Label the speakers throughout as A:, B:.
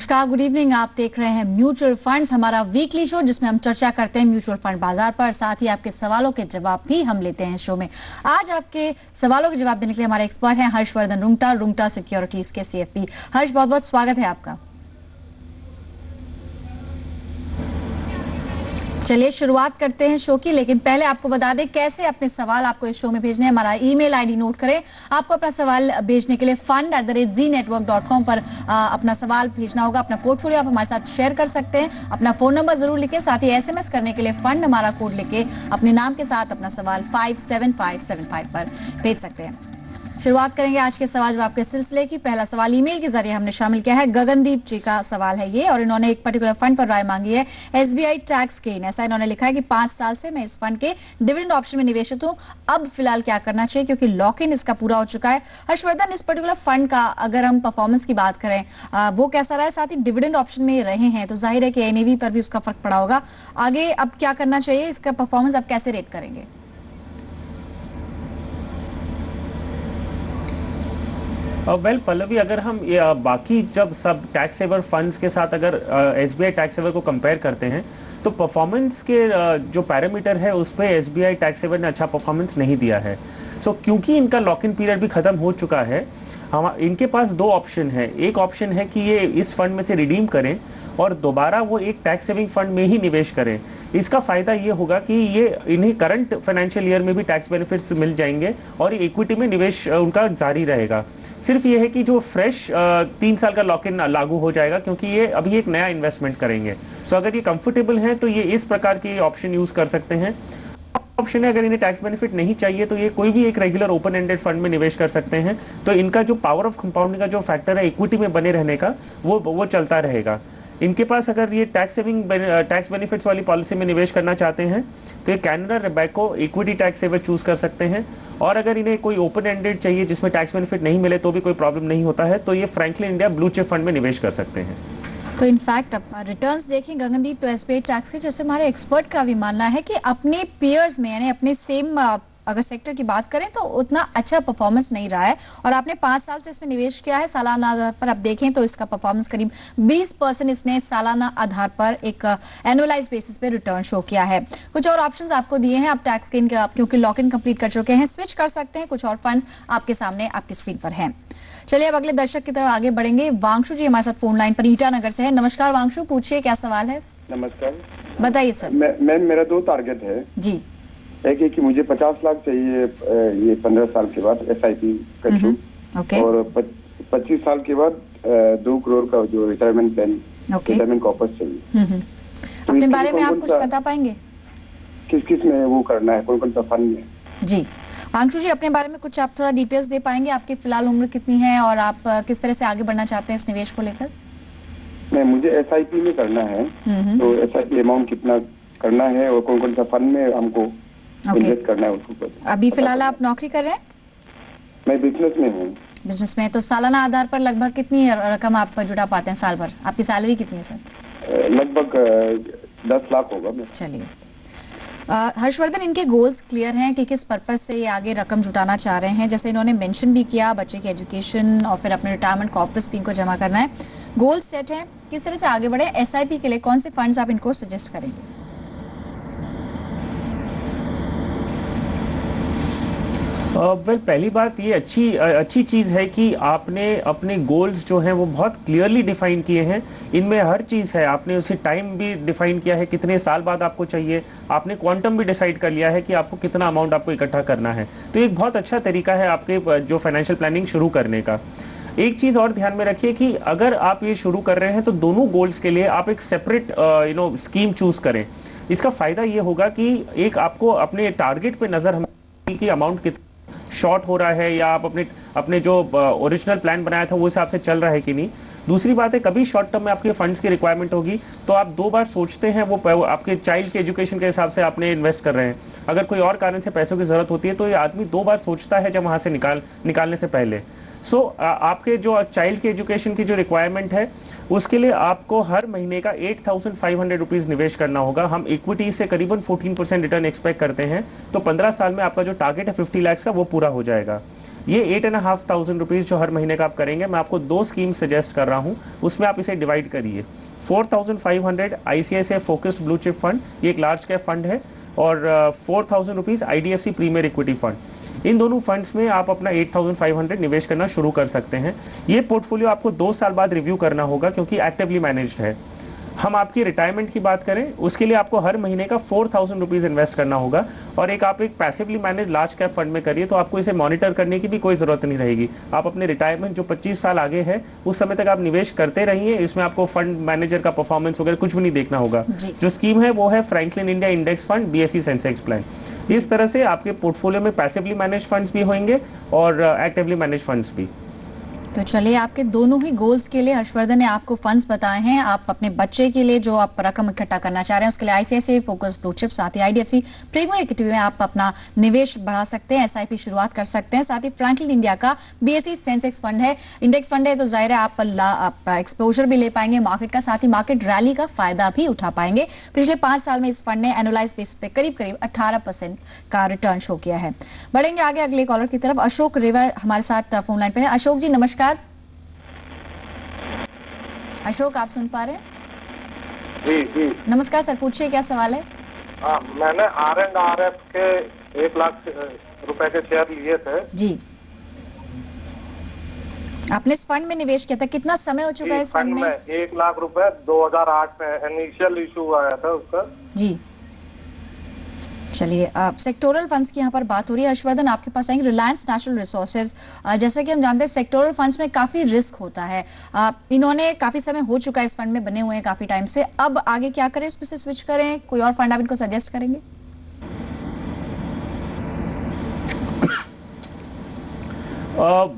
A: नमस्कार, good evening. आप देख रहे हैं म्यूचुअल फंड्स, हमारा वीकली शो जिसमें हम चर्चा करते हैं म्यूचुअल फंड बाजार पर, साथ ही आपके सवालों के जवाब भी हम लेते हैं शो में। आज आपके सवालों के जवाब देने के लिए हमारे एक्सपर्ट हैं हर्षवर्धन रुंगटा सिक्योरिटीज के CFP। हर्ष, बहुत बहुत स्वागत है आपका। चलिए शुरुआत करते हैं शो की, लेकिन पहले आपको बता दें कैसे अपने सवाल आपको इस शो में भेजने हैं। हमारा ईमेल आईडी नोट करें। आपको अपना सवाल भेजने के लिए fund@zenetwork.com पर अपना सवाल भेजना होगा। अपना पोर्टफोलियो आप हमारे साथ शेयर कर सकते हैं। अपना फोन नंबर जरूर लिखें, साथ ही SMS करने के लिए फंड हमारा कोड लिखे अपने नाम के साथ अपना सवाल 57575 पर भेज सकते हैं। शुरुआत करेंगे आज के सवाल जवाब के सिलसिले की। पहला सवाल ईमेल के जरिए हमने शामिल किया है। गगनदीप जी का सवाल है ये, और इन्होंने एक पर्टिकुलर फंड पर राय मांगी है, SBI टैक्स गेन। ऐसा इन्होंने लिखा है कि 5 साल से मैं इस फंड के डिविडेंड ऑप्शन में निवेशित हूं, अब फिलहाल क्या करना चाहिए क्योंकि लॉक इन इसका पूरा हो चुका है। हर्षवर्धन, इस पर्टिकुलर फंड का अगर हम परफॉर्मेंस की बात करें वो कैसा रहा है, साथ ही डिविडेंड ऑप्शन में रहे हैं तो जाहिर है कि NAV पर भी उसका फर्क पड़ा होगा। आगे अब क्या करना चाहिए, इसका परफॉर्मेंस आप कैसे रेट करेंगे?
B: पल्लवी, अगर हम बाकी जब सब टैक्स सेवर फंड्स के साथ अगर SBI टैक्स सेवर को कंपेयर करते हैं तो परफॉर्मेंस के जो पैरामीटर है उस पर SBI टैक्स सेवर ने अच्छा परफॉर्मेंस नहीं दिया है। क्योंकि इनका लॉक इन पीरियड भी खत्म हो चुका है, इनके पास 2 ऑप्शन है। एक ऑप्शन है कि ये इस फंड में से रिडीम करें और दोबारा वो एक टैक्स सेविंग फंड में ही निवेश करें। इसका फायदा ये होगा कि ये इन्हें करंट फाइनेंशियल ईयर में भी टैक्स बेनिफिट्स मिल जाएंगे और इक्विटी में निवेश उनका जारी रहेगा। सिर्फ ये है कि जो फ्रेश 3 साल का लॉक इन लागू हो जाएगा क्योंकि ये अभी एक नया इन्वेस्टमेंट करेंगे। अगर ये कंफर्टेबल हैं तो ये इस प्रकार की ऑप्शन यूज कर सकते हैं। ऑप्शन है, अगर इन्हें टैक्स बेनिफिट नहीं चाहिए तो ये कोई भी एक रेगुलर ओपन एंडेड फंड में निवेश कर सकते हैं। तो इनका जो पावर ऑफ कंपाउंडिंग का जो फैक्टर है इक्विटी में बने रहने का वो चलता रहेगा। इनके पास अगर ये टैक्स बेनिफिट्स वाली पॉलिसी में निवेश करना चाहते हैं तो ये Canara Robeco equity tax saver choose कर सकते हैं। और अगर इन्हें कोई ओपन एंडेड चाहिए जिसमें टैक्स बेनिफिट नहीं मिले तो भी कोई प्रॉब्लम नहीं होता है, तो ये Franklin India blue chip fund में निवेश कर सकते हैं।
A: तो इनफैक्ट अब रिटर्न्स देखें गगनदीप, तो SBI टैक्स के जैसे हमारे एक्सपर्ट का भी मानना है कि अपने पीयर्स में यानी अपने सेम अगर सेक्टर की बात करें तो उतना अच्छा परफॉर्मेंस नहीं रहा है। और आपने 5 साल से इसमें निवेश किया है, सालाना आधार पर आप देखें तो इसका परफॉर्मेंस करीब 20% इसने सालाना आधार पर एक एनुअलाइज बेसिस पे रिटर्न शो किया है। कुछ और ऑप्शंस आपको दिए हैं, आप टैक्स गेन का क्योंकि लॉक इन कंप्लीट कर चुके हैं स्विच कर सकते हैं। कुछ और फंड्स आपके सामने आपकी स्क्रीन पर हैं। चलिए अब अगले दर्शक की तरफ आगे बढ़ेंगे। वांशु जी हमारे साथ फोन लाइन पर ईटानगर से है। नमस्कार वांशु, पूछिए क्या सवाल है।
C: नमस्कार, बताइए
A: सर।
C: मैं मेरा 2 टारगेट है जी। एक है कि मुझे 50 लाख चाहिए ये 15 साल के बाद SIP कर छूट, और 25 साल के बाद 2 करोड़ का जो रिटायरमेंट प्लान रिटायरमेंट कॉर्पस चाहिए।
A: अपने बारे में आप कुछ बता पाएंगे?
C: किस में वो करना है, कौन कौन सा फंड में?
A: जी वांशु जी, अपने बारे में कुछ आप थोड़ा डिटेल्स दे पाएंगे? आपकी फिलहाल उम्र कितनी है और आप किस तरह से आगे बढ़ना चाहते हैं इस निवेश को लेकर?
C: नहीं, मुझे SIP में करना है, तो SIP अमाउंट कितना करना है और कौन कौन सा फंड में हमको इन्वेस्ट करना है उसको।
A: अभी फिलहाल आप नौकरी कर रहे हैं?
C: मैं बिजनेस में हूँ।
A: बिजनेस में, तो सालाना आधार पर लगभग कितनी रकम आप जुटा पाते हैं साल भर? आपकी सैलरी कितनी है सर?
C: लगभग 10 लाख होगा।
A: चलिए हर्षवर्धन, इनके गोल्स क्लियर हैं कि किस पर्पस से ये आगे रकम जुटाना चाह रहे हैं। जैसे इन्होंने मेंशन भी किया, बच्चे की एजुकेशन और फिर अपने रिटायरमेंट कॉर्पोरेट स्कीम को जमा करना है। गोल्स सेट हैं, किस तरह से आगे बढ़े? SIP के लिए कौन से फंड्स आप इनको सजेस्ट करेंगे?
B: पहली बात ये अच्छी चीज़ है कि आपने अपने गोल्स जो हैं वो बहुत क्लियरली डिफाइन किए हैं। इनमें हर चीज़ है, आपने उसे टाइम भी डिफाइन किया है, कितने साल बाद आपको चाहिए, आपने क्वांटम भी डिसाइड कर लिया है कि आपको कितना अमाउंट आपको इकट्ठा करना है। तो एक बहुत अच्छा तरीका है आपके जो फाइनेंशियल प्लानिंग शुरू करने का। एक चीज़ और ध्यान में रखिए कि अगर आप ये शुरू कर रहे हैं तो दोनों गोल्स के लिए आप एक सेपरेट स्कीम चूज करें। इसका फ़ायदा ये होगा कि एक आपको अपने टारगेट पे नज़र की अमाउंट कितना शॉर्ट हो रहा है या आप अपने जो ओरिजिनल प्लान बनाया था वो हिसाब से चल रहा है कि नहीं। दूसरी बात है, कभी शॉर्ट टर्म में आपके फंड्स की रिक्वायरमेंट होगी तो आप 2 बार सोचते हैं। वो आपके चाइल्ड के एजुकेशन के हिसाब से आपने इन्वेस्ट कर रहे हैं, अगर कोई और कारण से पैसों की जरूरत होती है तो ये आदमी 2 बार सोचता है जब वहाँ से निकालने से पहले। आपके जो चाइल्ड के एजुकेशन की जो रिक्वायरमेंट है उसके लिए आपको हर महीने का 8,500 रुपीज़ निवेश करना होगा। हम इक्विटी से करीबन 14% रिटर्न एक्सपेक्ट करते हैं, तो 15 साल में आपका जो टारगेट है 50 लाख का वो पूरा हो जाएगा। ये 8,500 रुपीज़ जो हर महीने का आप करेंगे, मैं आपको 2 स्कीम सजेस्ट कर रहा हूँ, उसमें आप इसे डिवाइड करिए। 4,500 ICICI focused blue chip fund, ये एक लार्ज कैप फंड है, और 4,000 rupees IDFC premier equity fund. इन दोनों फंड्स में आप अपना 8,500 निवेश करना शुरू कर सकते हैं। ये पोर्टफोलियो आपको 2 साल बाद रिव्यू करना होगा क्योंकि एक्टिवली मैनेज्ड है। हम आपकी रिटायरमेंट की बात करें, उसके लिए आपको हर महीने का 4,000 रुपीज़ इन्वेस्ट करना होगा, और आप एक passively manage large cap fund में करिए, तो आपको इसे मॉनिटर करने की भी कोई ज़रूरत नहीं रहेगी। आप अपने रिटायरमेंट जो 25 साल आगे है उस समय तक आप निवेश करते रहिए। इसमें आपको फंड मैनेजर का परफॉर्मेंस वगैरह कुछ भी नहीं देखना होगा। जो स्कीम है वो है Franklin India index fund BSE Sensex plan. इस तरह से आपके पोर्टफोलियो में पैसिवली मैनेज फंड्स भी होंगे और एक्टिवली मैनेज फंड्स भी।
A: तो चलिए, आपके दोनों ही गोल्स के लिए हर्षवर्धन ने आपको फंड्स बताए हैं। आप अपने बच्चे के लिए जो आप रकम इकट्ठा करना चाह रहे हैं उसके लिए ICICI फोकस ब्लू चिप, साथ ही IDFC प्रीमियर इक्विटी में आप अपना निवेश बढ़ा सकते हैं, SIP शुरुआत कर सकते हैं। साथ ही फ्रैंकलिन इंडिया का BSE सेंसेक्स फंड है, इंडेक्स फंड है, तो जाहिर है आप एक्सपोजर भी ले पाएंगे मार्केट का, साथ ही मार्केट रैली का फायदा भी उठा पाएंगे। पिछले 5 साल में इस फंड ने एनुअलाइज बेस पे करीब 18% का रिटर्न शो किया है। बढ़ेंगे आगे अगले कॉलर की तरफ। अशोक रेवा हमारे साथ फोन लाइन पे है। अशोक जी नमस्कार। अशोक, आप सुन पा रहे हैं?
D: जी
A: नमस्कार सर, पूछिए क्या सवाल है?
D: मैंने R&RF के 1 लाख रुपए के शेयर लिए थे जी।
A: आपने इस फंड में निवेश किया था, कितना समय हो चुका है इस फंड में?
D: 1 लाख रुपए 2008 में इनिशियल इशू आया था उसका
A: जी। चलिए, सेक्टोरल फंड्स की यहाँ पर बात हो रही है। हर्षवर्धन, आपके पास आएंगे रिलायंस नेचुरल रिसोर्सेज। जैसा कि हम जानते हैं सेक्टोरल फंड्स में काफी रिस्क होता है। इन्होंने काफी समय हो चुका है इस फंड में बने हुए हैं काफी टाइम से, अब आगे क्या करें, इसमें से स्विच करें, कोई और फंड आप इनको सजेस्ट करेंगे?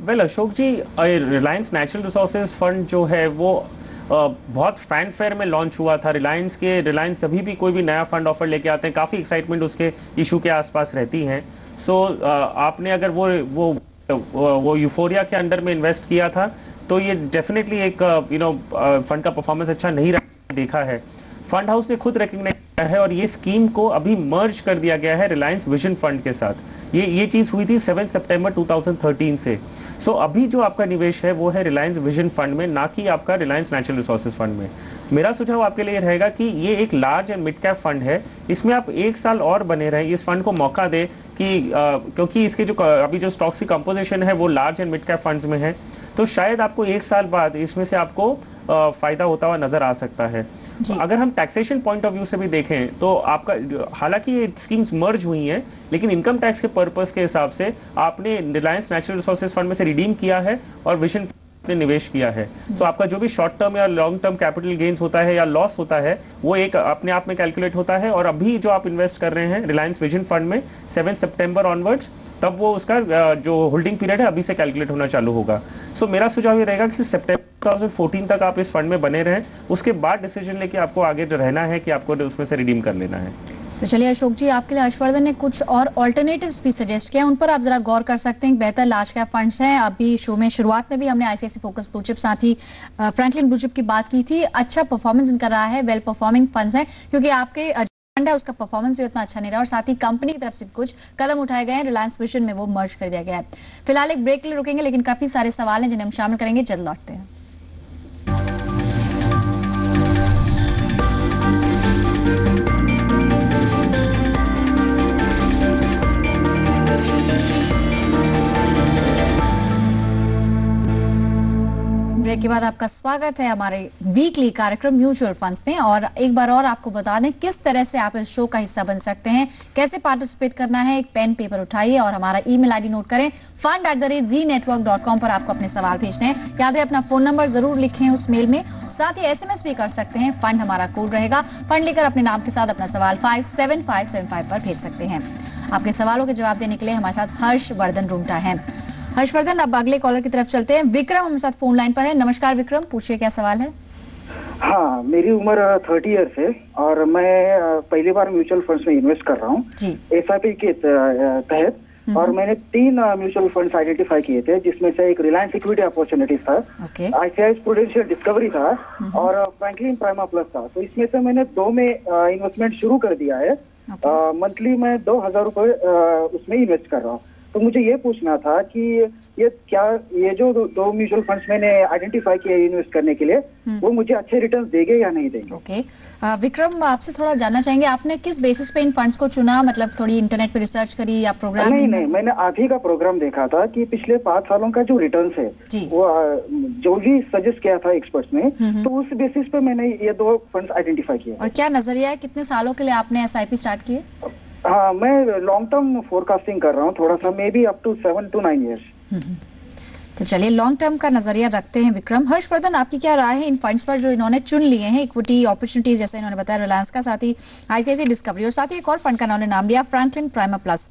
B: वेल अशोक जी, रिलायंस नेचुरल रिसोर्सेज फंड जो है वो बहुत फैन फेयर में लॉन्च हुआ था। रिलायंस जभी भी कोई भी नया फंड ऑफर लेके आते हैं, काफ़ी एक्साइटमेंट उसके इशू के आसपास रहती है। सो आपने अगर वो यूफोरिया के अंडर में इन्वेस्ट किया था तो ये डेफिनेटली एक फंड का परफॉर्मेंस अच्छा नहीं देखा है। फंड हाउस ने खुद रिकग्नाइज किया है और ये स्कीम को अभी मर्ज कर दिया गया है रिलायंस विजन फंड के साथ। ये चीज़ हुई थी 7 सितंबर 2013 से। सो अभी जो आपका निवेश है वो है रिलायंस विजन फंड में, ना कि आपका रिलायंस नेचुरल रिसोर्सेज फंड में। मेरा सुझाव आपके लिए रहेगा कि ये एक large and mid cap fund है, इसमें आप 1 साल और बने रहें, इस फंड को मौका दे कि क्योंकि इसके जो अभी जो स्टॉक्स की कंपोजिशन है वो large and mid cap funds में है, तो शायद आपको 1 साल बाद इसमें से आपको फायदा होता हुआ नजर आ सकता है। अगर हम टैक्सेशन पॉइंट ऑफ व्यू से भी देखें तो आपका, हालांकि ये स्कीम्स मर्ज हुई हैं, लेकिन इनकम टैक्स के पर्पस के हिसाब से आपने रिलायंस नेचुरल रिसोर्सेज फंड में से रिडीम किया है और विजन ने निवेश किया है, तो आपका जो भी शॉर्ट टर्म या लॉन्ग टर्म कैपिटल गेन्स होता है या लॉस होता है वो एक अपने आप में कैलकुलेट होता है। और अभी जो आप इन्वेस्ट कर रहे हैं रिलायंस विजन फंड में 7 सितंबर ऑनवर्ड्स, तब वो उसका जो होल्डिंग पीरियड है अभी से कैलकुलेट होना चालू होगा। सो मेरा सुझाव ये रहेगा कि सितंबर 2014 तक आप इस फंड में बने रहें, उसके बाद डिसीजन लेके आपको आगे रहना है कि आपको उसमें से रिडीम कर लेना है।
A: तो चलिए अशोक जी, आपके लिए हर्षवर्धन ने कुछ और ऑल्टरनेटिव्स भी सजेस्ट किया, उन पर आप जरा गौर कर सकते हैं। बेहतर लार्ज कैप फंड्स हैं। अभी शो में शुरुआत में भी हमने ICICI फोकस ब्लू चिप, साथ ही फ्रैंकलिन ब्लू चिप की बात की थी। अच्छा परफॉर्मेंस इनका रहा है, वेल परफॉर्मिंग फंड्स हैं, क्योंकि आपके फंड है उसका परफॉर्मेंस भी उतना अच्छा नहीं रहा, और साथ ही कंपनी की तरफ से कुछ कदम उठाए गए हैं, रिलायंस विजन में वो मर्ज कर दिया गया है। फिलहाल एक ब्रेक के लिए रुकेंगे, लेकिन काफी सारे सवाल हैं जिन्हें हम शामिल करेंगे, जल्द लौटते हैं। ब्रेक के बाद आपका स्वागत है हमारे वीकली कार्यक्रम म्यूचुअल फंड्स में। और एक बार और आपको बता दें किस तरह से आप इस शो का हिस्सा बन सकते हैं, कैसे पार्टिसिपेट करना है। एक पेन पेपर उठाइए और हमारा ईमेल आईडी नोट करें, fund@zenetwork.com पर आपको अपने सवाल भेजने हैं। याद है अपना फोन नंबर जरूर लिखें उस मेल में, साथ ही SMS भी कर सकते हैं। फंड हमारा कोड रहेगा, फंड लेकर अपने नाम के साथ अपना सवाल 57575 पर भेज सकते हैं। आपके सवालों के जवाब देने के लिए हमारे साथ हर्षवर्धन रूंगटा है। हर्षवर्धन, अब अगले कॉलर की तरफ चलते हैं। विक्रम हमारे साथ फोन लाइन पर है। नमस्कार विक्रम, पूछिए क्या सवाल है।
E: हाँ, मेरी उम्र 30 ईयर्स है और मैं पहली बार म्यूचुअल फंड्स में इन्वेस्ट कर रहा हूँ SIP के तहत। और मैंने 3 म्यूचुअल फंड्स आइडेंटिफाई किए थे, जिसमें से एक रिलायंस इक्विटी अपॉर्चुनिटीज था, ICICI प्रूडेंशियल डिस्कवरी था और फ्रैंकलिन प्राइमा प्लस था। तो इसमें से मैंने 2 में इन्वेस्टमेंट शुरू कर दिया है। मंथली मैं 2,000 रुपए उसमें इन्वेस्ट कर रहा हूँ। तो मुझे ये पूछना था कि ये जो दो म्यूचुअल फंड्स मैंने आइडेंटिफाई किए इन्वेस्ट करने के लिए, वो मुझे अच्छे रिटर्न देंगे या नहीं देंगे?
A: ओके विक्रम, आपसे थोड़ा जानना चाहेंगे, आपने किस बेसिस पे इन फंड्स को चुना? मतलब थोड़ी इंटरनेट पे रिसर्च करी या प्रोग्राम?
E: नहीं, मैंने आप ही का प्रोग्राम देखा था कि पिछले 5 सालों का जो रिटर्न है वो जो भी सजेस्ट किया था एक्सपर्ट्स ने, तो उस बेसिस पे मैंने ये 2 फंड्स आइडेंटिफाई किए।
A: और क्या नजरिया है, कितने सालों के लिए आपने SIP स्टार्ट किए?
E: हाँ, मैं लॉन्ग टर्म फोरकास्टिंग कर रहा हूँ थोड़ा सा, maybe up to 7 to 9 years।
A: तो चलिए लॉन्ग टर्म का नजरिया रखते हैं विक्रम। हर्षवर्धन, आपकी क्या राय है इन फंड्स पर जो इन्होंने चुन लिए हैं? इक्विटी अपॉर्चुनिटीज जैसे इन्होंने बताया रिलायंस का, साथ ही ICICI डिस्कवरी और साथ ही एक और फंड का इन्होंने नाम लिया फ्रैंकलिन प्राइमर प्लस।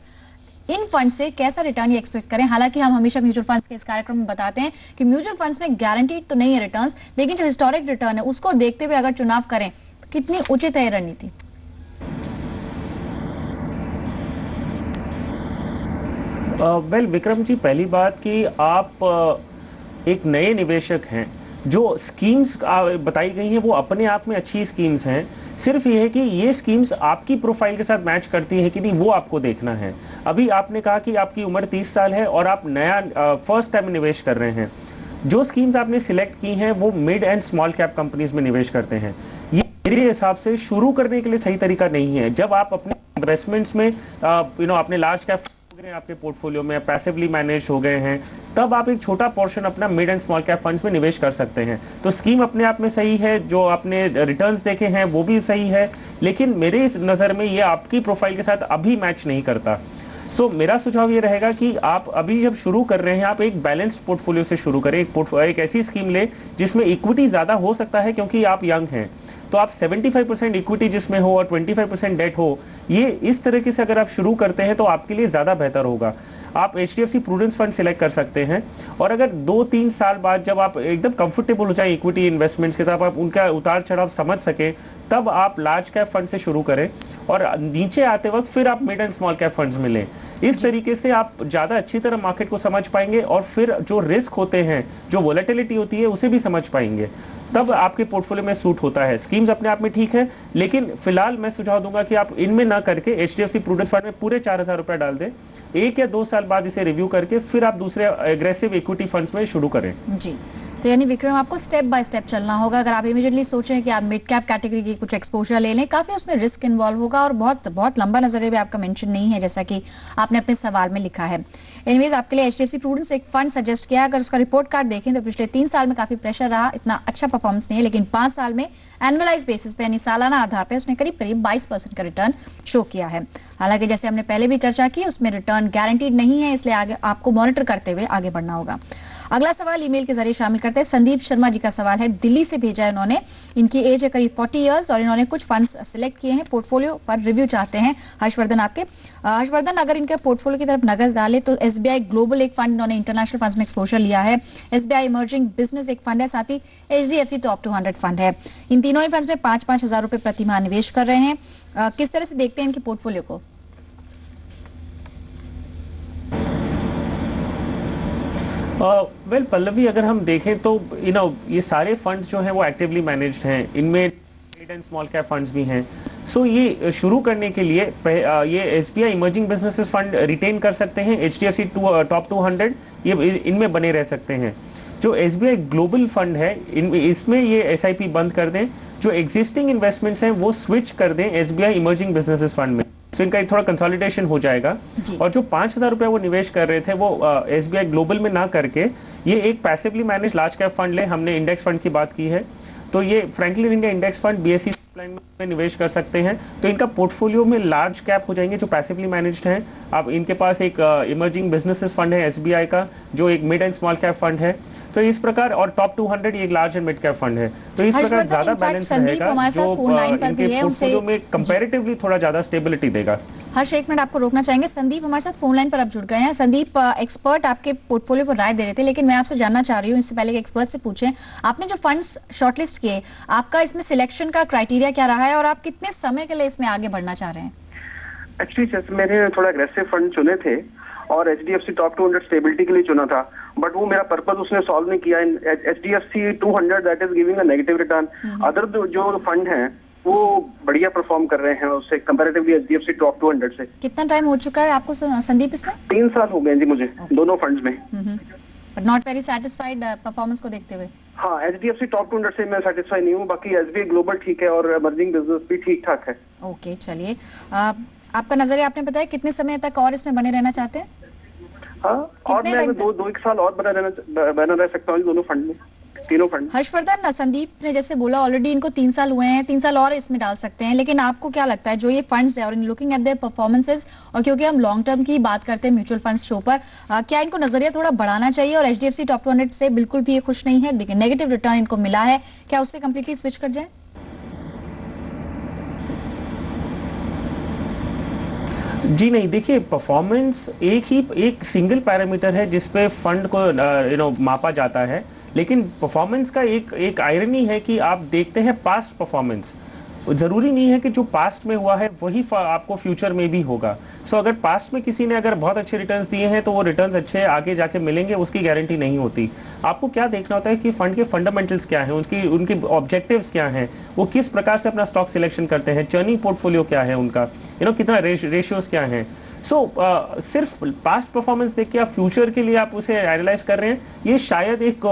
A: इन फंड से कैसा रिटर्न ये एक्सपेक्ट करें? हालांकि हम हमेशा म्यूचुअल फंड्स के इस कार्यक्रम में बताते हैं कि म्यूचुअल फंड्स में गारंटीड तो नहीं है रिटर्न्स, लेकिन जो हिस्टोरिक रिटर्न है उसको देखते हुए अगर चुनाव करें तो कितनी उचित है ये रणनीति?
B: वेल विक्रम जी, पहली बात कि आप एक नए निवेशक हैं। जो स्कीम्स बताई गई हैं वो अपने आप में अच्छी स्कीम्स हैं, सिर्फ ये है कि ये स्कीम्स आपकी प्रोफाइल के साथ मैच करती है कि नहीं, वो आपको देखना है। अभी आपने कहा कि आपकी उम्र 30 साल है और आप नया फर्स्ट टाइम निवेश कर रहे हैं। जो स्कीम्स आपने सिलेक्ट की हैं वो mid and small cap companies में निवेश करते हैं। ये मेरे हिसाब से शुरू करने के लिए सही तरीका नहीं है। जब आप अपने इन्वेस्टमेंट्स में अपने लार्ज कैप आपके पोर्टफोलियो में पैसिवली मैनेज हो गए हैं, तब आप एक छोटा पोर्शन अपना mid and small cap funds में निवेश कर सकते हैं। तो स्कीम अपने आप में सही है, जो आपने रिटर्न्स देखे हैं वो भी सही है, लेकिन मेरे इस नज़र में ये आपकी प्रोफाइल के साथ अभी मैच नहीं करता। सो मेरा सुझाव ये रहेगा कि आप अभी जब शुरू कर रहे हैं, आप एक बैलेंस्ड पोर्टफोलियो से शुरू करें। एक ऐसी स्कीम ले जिसमें इक्विटी ज़्यादा हो सकता है, क्योंकि आप यंग हैं, तो आप 75% इक्विटी जिसमें हो और 25% डेट हो, ये इस तरीके से अगर आप शुरू करते हैं तो आपके लिए ज़्यादा बेहतर होगा। आप HDFC प्रूडेंस फंड सिलेक्ट कर सकते हैं, और अगर 2-3 साल बाद जब आप एकदम कंफर्टेबल हो जाए इक्विटी इन्वेस्टमेंट्स के साथ, आप उनका उतार चढ़ाव समझ सके, तब आप लार्ज कैप फंड से शुरू करें और नीचे आते वक्त फिर आप mid and small cap funds में लें। इस तरीके से आप ज़्यादा अच्छी तरह मार्केट को समझ पाएंगे और फिर जो रिस्क होते हैं, जो वोलेटिलिटी होती है, उसे भी समझ पाएंगे। तब आपके पोर्टफोलियो में सूट होता है। स्कीम्स अपने आप में ठीक है, लेकिन फिलहाल मैं सुझाव दूंगा कि आप इनमें ना करके HDFC प्रूडेंस फंड में पूरे 4000 रुपए डाल दें। 1 या 2 साल बाद इसे रिव्यू करके फिर आप दूसरे एग्रेसिव इक्विटी फंड्स में शुरू करें।
A: जी, तो यानी विक्रम, आपको स्टेप बाय स्टेप चलना होगा। अगर आप इमीडिएटली सोचें कि आप मिड कैप कैटेगरी की कुछ एक्सपोजर ले लें, काफ़ी उसमें रिस्क इन्वॉल्व होगा और बहुत बहुत लंबा नजरिया भी आपका मेंशन नहीं है, जैसा कि आपने अपने सवाल में लिखा है। एनीवेज, आपके लिए HDFC प्रूडेंस एक फंड सजेस्ट किया। अगर उसका रिपोर्ट कार्ड देखें तो पिछले 3 साल में काफ़ी प्रेशर रहा, इतना अच्छा परफॉर्मेंस नहीं है, लेकिन 5 साल में एनुअलाइज बेसिस पे यानी सालाना आधार पर उसने करीब 22% का रिटर्न शो किया है। हालांकि जैसे हमने पहले भी चर्चा की, उसमें रिटर्न गारंटीड नहीं है, इसलिए आगे आपको मॉनिटर करते हुए आगे बढ़ना होगा। अगला सवाल ईमेल के जरिए शामिल करते हैं। संदीप शर्मा जी का सवाल है, दिल्ली से भेजा है इन्होंने। इनकी एज है करीब 40 इयर्स और इन्होंने कुछ फंड्स सिलेक्ट किए हैं, पोर्टफोलियो पर रिव्यू चाहते हैं। हर्षवर्धन, हर्षवर्धन, अगर इनके पोर्टफोलियो की तरफ नजर डाले तो SBI ग्लोबल एक फंड इन्होंने इंटरनेशनल फंड्स में एक्सपोजर लिया है, SBI इमर्जिंग बिजनेस एक फंड है, साथ ही HDFC टॉप 200 फंड है। इन तीनों ही फंड्स में 5-5 हजार रुपए प्रति माह निवेश कर रहे हैं। किस तरह से देखते हैं इनके पोर्टफोलियो को?
B: वेल पल्लवी, अगर हम देखें तो ये सारे फंड्स जो हैं वो एक्टिवली मैनेज्ड हैं। इनमें mid and small cap funds भी हैं। सो ये शुरू करने के लिए ये SBI emerging businesses fund retain कर सकते हैं, HDFC टॉप 200 ये इनमें बने रह सकते हैं। जो SBI ग्लोबल फंड है, इसमें ये SIP बंद कर दें। जो एग्जिस्टिंग इन्वेस्टमेंट्स हैं वो स्विच कर दें SBI इमर्जिंग बिजनेसेस फंड में, तो इनका थोड़ा कंसोलिडेशन हो जाएगा। और जो 5000 रुपए वो निवेश कर रहे थे वो SBI ग्लोबल में ना करके ये एक passively manage large cap fund ले। हमने इंडेक्स फंड की बात की है, तो ये Franklin India index fund BSE में निवेश कर सकते हैं। तो इनका पोर्टफोलियो में लार्ज कैप हो जाएंगे जो पैसिवली मैनेज्ड हैं। अब इनके पास एक इमर्जिंग बिजनेसेस फंड है SBI का, जो एक mid and small cap fund है। तो इस प्रकार, और टॉप 200 ये एक large and mid cap fund है। तो इस प्रकार ज्यादा बैलेंस रहेगा, जो इनके पोर्टफोलियो में कंपैरेटिवली थोड़ा ज्यादा स्टेबिलिटी देगा।
A: हर्ष, 1 मिनट आपको रोकना चाहेंगे। संदीप हमारे साथ फोन लाइन पर अब जुड़ गए हैं। संदीप, एक्सपर्ट आपके पोर्टफोलियो पर राय दे रहे थे, लेकिन मैं आपसे जानना चाह रही हूँ, इससे पहले एक्सपर्ट से पूछें, आपने जो फंड्स शॉर्टलिस्ट किए, आपका इसमें सिलेक्शन का क्राइटेरिया क्या रहा है और आप कितने समय के लिए इसमें आगे बढ़ना चाह रहे हैं?
C: एक्चुअली मैंने थोड़ा एग्रेसिव फंड चुने थे और HDFC टॉप 200 स्टेबिलिटी के लिए चुना था, बट वो मेरा पर्पस उसने सॉल्व नहीं किया। HDFC 200 that is giving a negative return. Other जो फंड है
F: वो बढ़िया परफॉर्म कर रहे हैं उससे कंपैरेटिवली एचडीएफसी टॉप 200 से।
A: कितना टाइम हो चुका है आपको संदीप इसमें?
F: 3 साल हो गए जी मुझे दोनों फंड्स में।
A: But not very satisfied performance को देखते हुए?
F: हाँ, एचडीएफसी टॉप 200 से मैं सेटिस्फाई नहीं हूँ, बाकी एसबीआई ग्लोबल ठीक है और इमर्जिंग बिजनेस भी ठीक ठाक है।
A: ओके, चलिए आपका नजरिया आपने बताया, कितने समय तक और इसमें बने रहना चाहते हैं?
F: हाँ, और मैं 2-1 साल और बना रह सकता हूँ दोनों फंड में, तीनों फंड।
A: हर्षवर्धन, संदीप ने जैसे बोला ऑलरेडी इनको 3 साल हुए हैं, 3 साल और इसमें डाल सकते हैं, लेकिन आपको क्या लगता है जो ये फंड्स है और in looking at there performances, और क्योंकि हम लॉन्ग टर्म की बात करते हैं म्यूचुअल फंड्स शो पर, क्या इनको नजरिया थोड़ा बढ़ाना चाहिए? और एचडीएफसी टॉप 200 से बिल्कुल भी ये खुश नहीं है, लेकिन नेगेटिव रिटर्न इनको मिला है, क्या उससे कंप्लीटली स्विच कर जाए?
B: जी नहीं, देखिए परफॉर्मेंस एक सिंगल पैरामीटर है जिसपे फंड को मापा जाता है, लेकिन परफॉर्मेंस का एक आयरनी है कि आप देखते हैं पास्ट परफॉर्मेंस। जरूरी नहीं है कि जो पास्ट में हुआ है वही आपको फ्यूचर में भी होगा। सो अगर पास्ट में किसी ने अगर बहुत अच्छे रिटर्न्स दिए हैं तो वो रिटर्न्स अच्छे आगे जाके मिलेंगे, उसकी गारंटी नहीं होती। आपको क्या देखना होता है कि फंड के फंडामेंटल्स क्या हैं, उनके ऑब्जेक्टिव्स क्या हैं, वो किस प्रकार से अपना स्टॉक सिलेक्शन करते हैं, चर्निंग पोर्टफोलियो क्या है उनका, कितना रेशियोज क्या है। सिर्फ पास्ट परफॉर्मेंस देख के आप फ्यूचर के लिए आप उसे एनालाइज कर रहे हैं, ये शायद एक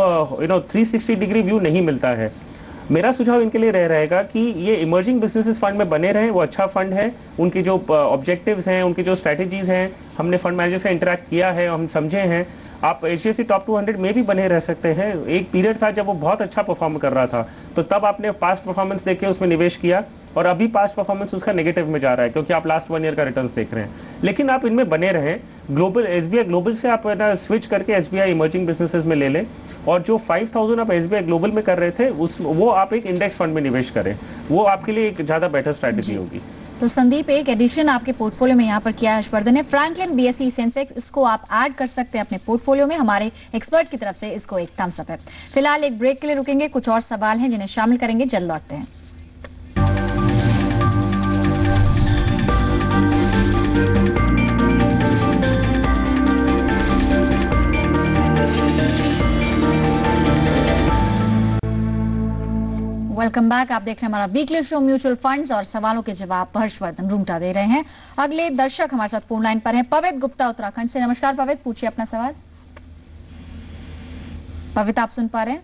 B: 360 डिग्री व्यू नहीं मिलता है। मेरा सुझाव इनके लिए रहेगा कि ये इमर्जिंग बिजनेसेस फंड में बने रहें, वो अच्छा फंड है, उनकी जो ऑब्जेक्टिव्स हैं, उनकी जो स्ट्रैटेजीज हैं, हमने फंड मैनेजर्स का इंटरेक्ट किया है, हम समझे हैं। आप एचडीएफसी टॉप 200 में भी बने रह सकते हैं। एक पीरियड था जब वो बहुत अच्छा परफॉर्म कर रहा था, तो तब आपने पास्ट परफॉर्मेंस देख के उसमें निवेश किया, और अभी पास्ट परफॉर्मेंस उसका नेगेटिव में जा रहा है क्योंकि आप लास्ट 1 ईयर का रिटर्न्स देख रहे हैं। लेकिन आप इनमें बने रहें, ग्लोबल एसबीआई ग्लोबल से आप स्विच करके एसबीआई इमर्जिंग बिजनेसेस में ले लें, और जो 5000 आप एसबीआई ग्लोबल में कर रहे थे वो आप एक इंडेक्स फंड में निवेश करें, वो आपके लिए एक ज़्यादा बेटर स्ट्रैटेजी होगी।
A: तो संदीप, एक एडिशन आपके पोर्टफोलियो में यहाँ पर किया है हर्षवर्धन ने, फ्रैंकलिन बीएसई सेंसेक्स, इसको आप ऐड कर सकते हैं अपने पोर्टफोलियो में। हमारे एक्सपर्ट की तरफ से इसको एक थम्स अप है। फिलहाल एक ब्रेक के लिए रुकेंगे, कुछ और सवाल हैं जिन्हें शामिल करेंगे, जल्द लौटते हैं। Welcome back. आप देख रहे हैं हमारा वीकली शो म्यूचुअल फंड्स, और सवालों के जवाब हर्षवर्धन रूंगटा दे रहे हैं। अगले दर्शक हमारे साथ फोन लाइन पर हैं, पवित्र गुप्ता उत्तराखंड से। नमस्कार पवित्र, पूछिए अपना सवाल। पवित्र, आप सुन पा रहे हैं?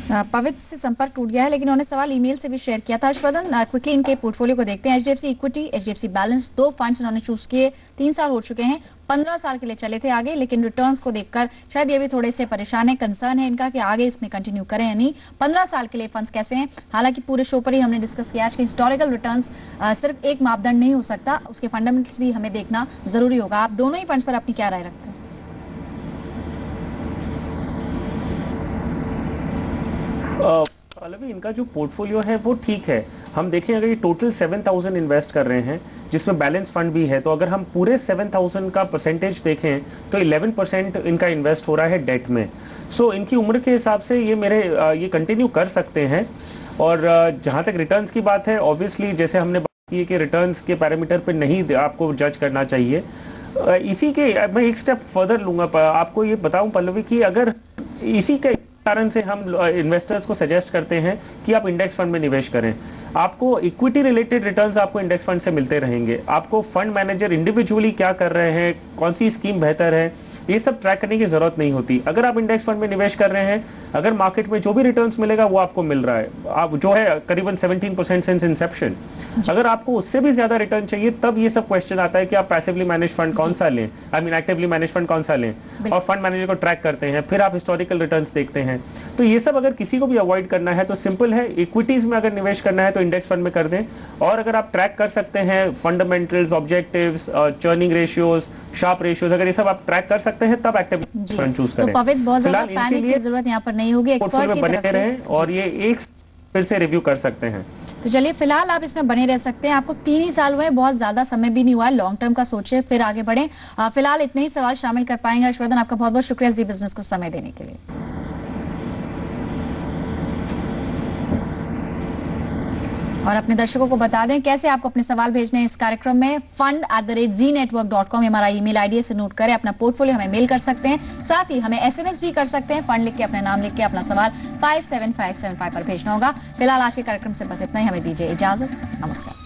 A: पवित्र से संपर्क टूट गया है, लेकिन उन्होंने सवाल ईमेल से भी शेयर किया था। हर्षवर्धन, क्विकली इनके पोर्टफोलियो को देखते हैं। HDFC equity, HDFC balance, 2 funds इन्होंने चूज किए, 3 साल हो चुके हैं, 15 साल के लिए चले थे आगे, लेकिन रिटर्न्स को देखकर शायद ये भी थोड़े से परेशान है, कंसर्न है इनका कि आगे इसमें कंटिन्यू करें या नहीं। 15 साल के लिए फंड्स कैसे हैं? हालांकि पूरे शो पर ही हमने डिस्कस किया आज के हिस्टोरिकल रिटर्न्स सिर्फ एक मापदंड नहीं हो सकता, उसके फंडामेंटल्स भी हमें देखना जरूरी होगा। आप दोनों ही फंड्स पर अपनी क्या राय रखते हैं?
B: पल्लवी, इनका जो पोर्टफोलियो है वो ठीक है। हम देखें, अगर ये टोटल 7000 इन्वेस्ट कर रहे हैं जिसमें बैलेंस फंड भी है, तो अगर हम पूरे 7000 का परसेंटेज देखें तो 11% इनका इन्वेस्ट हो रहा है डेट में। सो इनकी उम्र के हिसाब से ये कंटिन्यू कर सकते हैं। और जहाँ तक रिटर्न्स की बात है, ऑब्वियसली जैसे हमने बात की कि रिटर्न्स के पैरामीटर पर नहीं आपको जज करना चाहिए। इसी के मैं एक स्टेप फर्दर लूँगा, आपको ये बताऊँ पल्लवी कि अगर इसी के कारण से हम इन्वेस्टर्स को सजेस्ट करते हैं कि आप इंडेक्स फंड में निवेश करें। आपको इक्विटी रिलेटेड रिटर्न्स आपको इंडेक्स फंड से मिलते रहेंगे। आपको फंड मैनेजर इंडिविजुअली क्या कर रहे हैं, कौन सी स्कीम बेहतर है, ये सब ट्रैक करने की जरूरत नहीं होती। अगर आप इंडेक्स फंड में निवेश कर रहे हैं, अगर मार्केट में जो भी रिटर्न्स मिलेगा वो आपको मिल रहा है, आप जो है करीबन 17% सिंस इंसेप्शन। अगर आपको उससे भी ज्यादा रिटर्न चाहिए, तब ये सब क्वेश्चन आता है कि आप पैसिवली मैनेज फंड कौन सा लें, एक्टिवली मैनेज फंड कौन सा लें, और फंड मैनेजर को ट्रैक करते हैं, फिर आप हिस्टोरिकल रिटर्न्स देखते हैं। तो ये सब अगर किसी को भी अवॉइड करना है तो सिंपल है, इक्विटीज में अगर निवेश करना है तो इंडेक्स फंड में कर दें। और अगर आप ट्रैक कर सकते हैं fundamentals, objectives, churning ratios, sharp ratios, अगर ये सब आप ट्रैक कर सकते हैं तब एक्टिव फंड चूज करें।
A: तो पवित्र, बहुत ज्यादा पैनिक की जरूरत यहाँ पर नहीं होगी, एक्सपर्ट की तरफ से,
B: और ये एक फिर से रिव्यू कर सकते हैं।
A: तो चलिए, फिलहाल आप इसमें बने रह सकते हैं। आपको 3 ही साल हुए, बहुत ज्यादा समय भी नहीं हुआ, लॉन्ग टर्म का सोचे फिर आगे बढ़े। फिलहाल इतने ही सवाल शामिल कर पाएंगे। हर्षवर्धन, आपका बहुत बहुत शुक्रिया जी बिजनेस को समय देने के लिए। और अपने दर्शकों को बता दें कैसे आपको अपने सवाल भेजने हैं इस कार्यक्रम में। fund@znetwork.com हमारा ईमेल आईडी से नोट करें, अपना पोर्टफोलियो हमें मेल कर सकते हैं, साथ ही हमें SMS भी कर सकते हैं। फंड लिख के अपना नाम लिख के अपना सवाल 57575 पर भेजना होगा। फिलहाल आज के कार्यक्रम से बस इतना ही, हमें दीजिए इजाजत, नमस्कार।